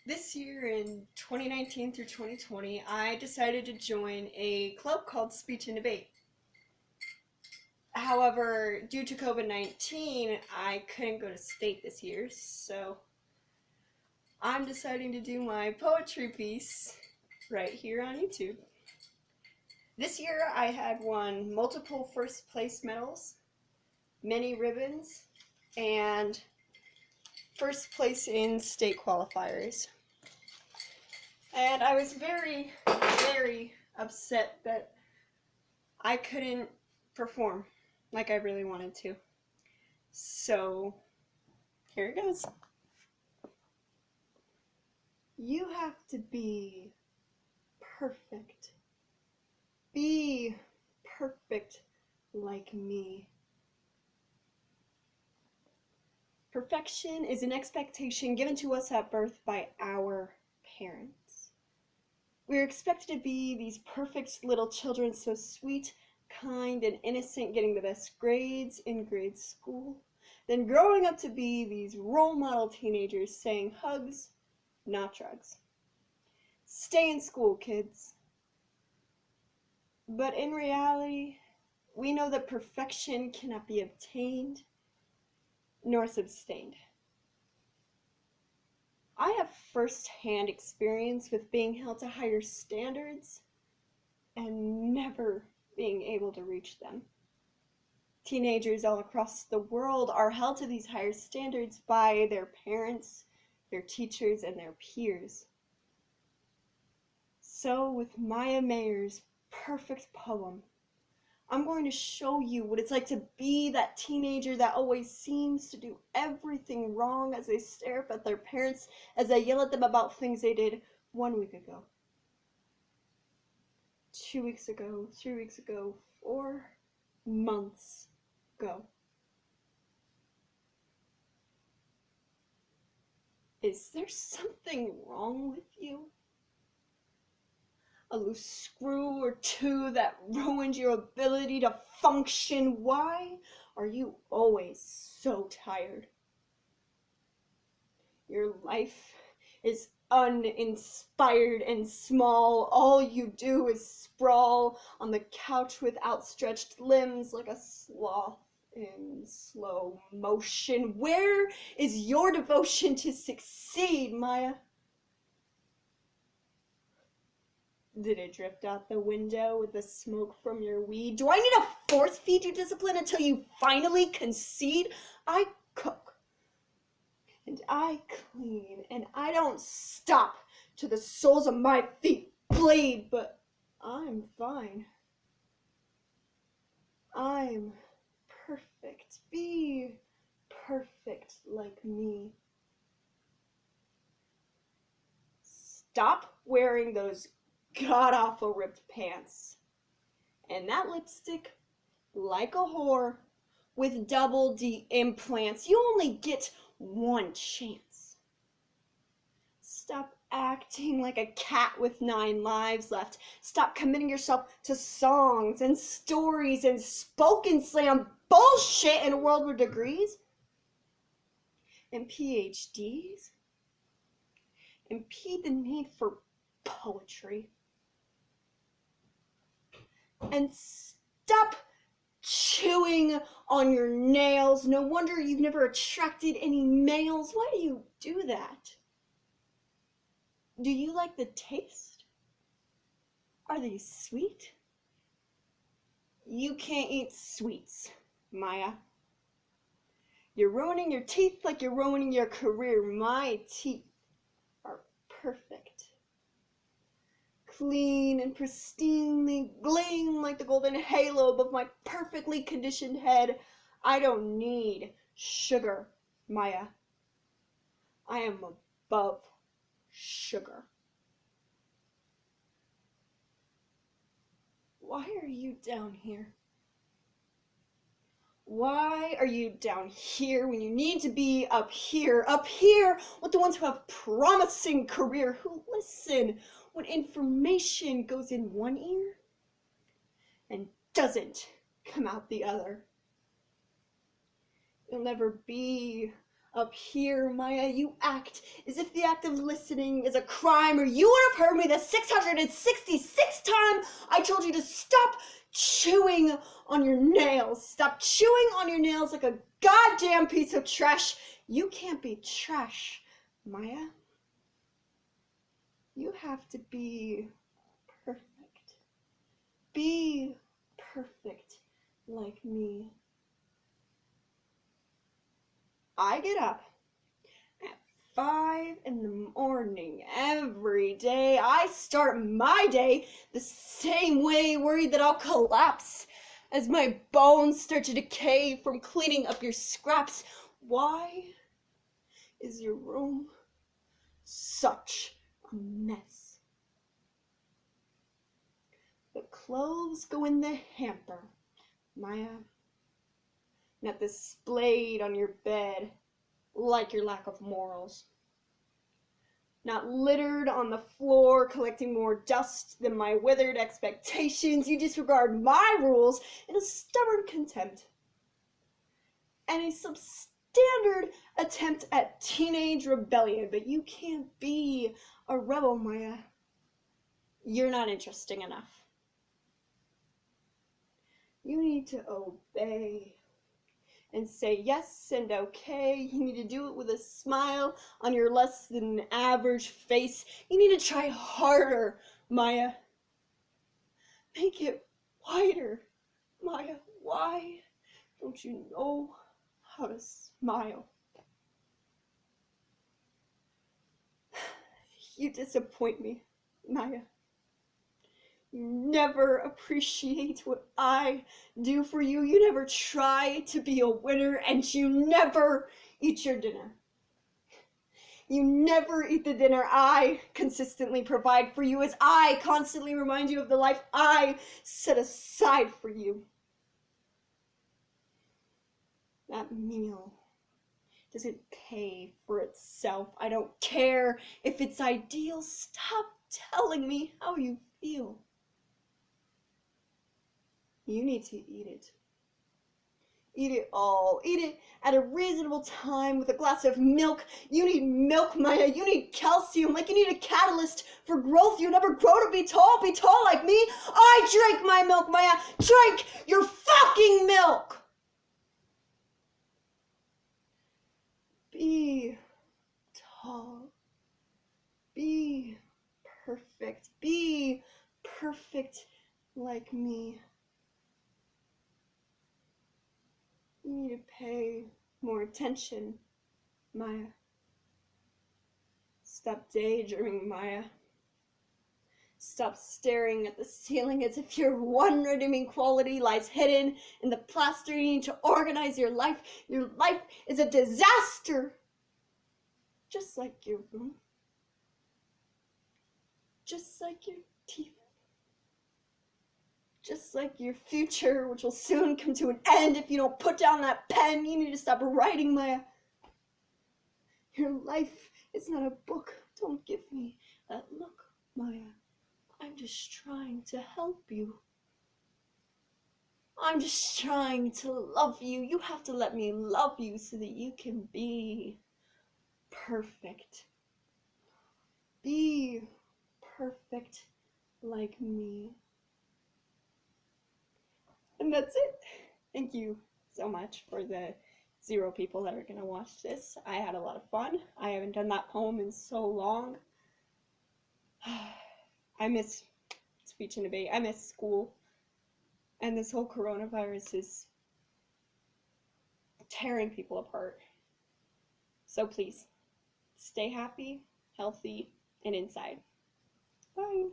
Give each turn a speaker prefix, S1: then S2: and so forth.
S1: This year in 2019 through 2020, I decided to join a club called Speech and Debate. However, due to COVID-19, I couldn't go to state this year, so I'm deciding to do my poetry piece right here on YouTube. This year I had won multiple first place medals, many ribbons, and first place in state qualifiers. And I was very, very upset that I couldn't perform like I really wanted to. So, here it goes. You have to be perfect. Be perfect like me. Perfection is an expectation given to us at birth by our parents. We're expected to be these perfect little children, so sweet, kind, and innocent, getting the best grades in grade school, then growing up to be these role model teenagers saying hugs, not drugs. Stay in school, kids. But in reality, we know that perfection cannot be obtained nor sustained. I have first-hand experience with being held to higher standards and never being able to reach them. Teenagers all across the world are held to these higher standards by their parents, their teachers, and their peers. So with Maia Mayor's perfect poem, I'm going to show you what it's like to be that teenager that always seems to do everything wrong as they stare up at their parents as they yell at them about things they did 1 week ago, 2 weeks ago, 3 weeks ago, 4 months ago. Is there something wrong with you? A loose screw or two that ruined your ability to function? Why are you always so tired? Your life is uninspired and small. All you do is sprawl on the couch with outstretched limbs like a sloth in slow motion. Where is your devotion to succeed, Maia? Did it drift out the window with the smoke from your weed? Do I need to force feed you discipline until you finally concede? I cook, and I clean, and I don't stop till the soles of my feet bleed, but I'm fine. I'm perfect. Be perfect like me. Stop wearing those god-awful ripped pants and that lipstick like a whore with double D implants. You only get one chance. Stop acting like a cat with 9 lives left. Stop committing yourself to songs and stories and spoken slam bullshit in a world with degrees and PhDs impede the need for poetry. And stop chewing on your nails. No wonder you've never attracted any males. Why do you do that? Do you like the taste? Are they sweet? You can't eat sweets, Maia. You're ruining your teeth like you're ruining your career. My teeth are perfect. Clean and pristinely gleam like the golden halo above my perfectly conditioned head. I don't need sugar, Maia. I am above sugar. Why are you down here? Why are you down here when you need to be up here? Up here with the ones who have promising career, who listen when information goes in one ear and doesn't come out the other. You'll never be Up here, Maya, you act as if the act of listening is a crime, or you would have heard me the 666th time I told you to stop chewing on your nails. Stop chewing on your nails like a goddamn piece of trash. You can't be trash, Maya. You have to be perfect. Be perfect like me. I get up at 5 in the morning every day. I start my day the same way, worried that I'll collapse as my bones start to decay from cleaning up your scraps. Why is your room such a mess? The clothes go in the hamper, Maya, not displayed on your bed like your lack of morals. Not littered on the floor, collecting more dust than my withered expectations. You disregard my rules in a stubborn contempt and a substandard attempt at teenage rebellion. But you can't be a rebel, Maya. You're not interesting enough. You need to obey and say yes and okay. You need to do it with a smile on your less than average face. You need to try harder, Maya. Make it wider, Maya. Why don't you know how to smile? You disappoint me, Maya. You never appreciate what I do for you. You never try to be a winner, and you never eat your dinner. You never eat the dinner I consistently provide for you, as I constantly remind you of the life I set aside for you. That meal doesn't pay for itself. I don't care if it's ideal. Stop telling me how you feel. You need to eat it. Eat it all. Eat it at a reasonable time with a glass of milk. You need milk, Maya. You need calcium, like you need a catalyst for growth. You never grow to be tall. Be tall like me. I drank my milk, Maya. Drink your fucking milk. Be tall. Be perfect. Be perfect like me. You need to pay more attention, Maya. Stop daydreaming, Maya. Stop staring at the ceiling as if your one redeeming quality lies hidden in the plaster. You need to organize your life. Your life is a disaster. Just like your room. Just like your teeth. Just like your future, which will soon come to an end if you don't put down that pen. You need to stop writing, Maya. Your life is not a book. Don't give me that look, Maya. I'm just trying to help you. I'm just trying to love you. You have to let me love you so that you can be perfect. Be perfect like me. And that's it. Thank you so much for the 0 people that are going to watch this. I had a lot of fun. I haven't done that poem in so long. I miss speech and debate. I miss school. And this whole coronavirus is tearing people apart. So please, stay happy, healthy, and inside. Bye.